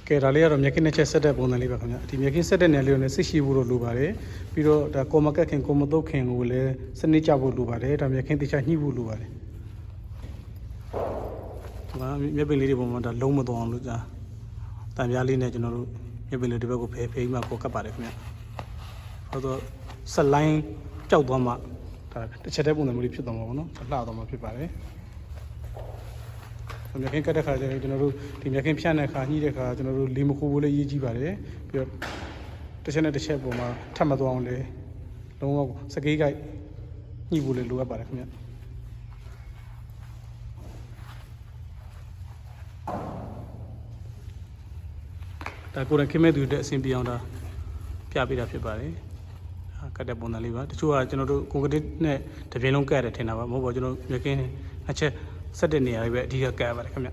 ကဲဒါလေးကတော့မြက်ခင်းနဲ့ချက်ဆက်တဲ့ပုံစံလေးပဲခင်ဗျာဒီမြက်ခင်းဆက်တဲ့နေရာလေးကိုလည်းစစ်ရှိဖို့လိုပါတယ်ပြီးတော့ဒါကောမကက်ခင်ကောမတုတ်ခင်ကိုလည်းစနစ်ကျဖို့လိုပါတယ်ဒါမြက်ခင်းတိကျညှိဖို့လိုပါတယ်ဒီမှာမြက်ပင်လေးတွေပုံမှာဒါလုံးမသွားအောင်လို့ဒါတန်ပြားလေးနဲ့ကျွန်တော်တို့မြက်ပင်လေးဒီဘက်ကိုဖယ်ပြီးမှကိုကတ်ပါတယ်ခင်ဗျာဟုတ်တော့ဆက်လိုင်းကြောက်သွားမှဒါတစ်ချက်တည်းပုံစံမျိုးလေးဖြစ်သွားမှာပေါ့နော်လှသွားမှာဖြစ်ပါတယ်မြက်ခင်းကတ်တဲ့ခါကျရင်ကျွန်တော်တို့ဒီမြက်ခင်းဖြန့်တဲ့ခါညှိတဲ့ခါကျွန်တော်တို့လေမခိုးဖို့လည်းရေးကြည့်ပါတယ်ပြီးတော့တစ်ချက်နဲ့တစ်ချက်ပုံမှာထပ်မသွားအောင်လေလုံးဝစကေးကိုက်ညှိဖို့လည်းလိုအပ်ပါတယ်ခင်ဗျဒါကိုယ်တိုင်ခင်မဲ့သူတဲ့အဆင်ပြေအောင်ဒါပြပေးတာဖြစ်ပါတယ်ကတ်တဲ့ပုံစံလေးပါတချို့ကကျွန်တော်တို့ကွန်ကရစ်နဲ့တစ်ပြင်းလုံးကတ်ရတယ်ထင်တာပါမဟုတ်ပါကျွန်တော်မြက်ခင်းနဲ့အချက်ဆက်တဲ့နေရာတွေပဲအဓိကကတ်ရပါတယ်ခင်ဗျ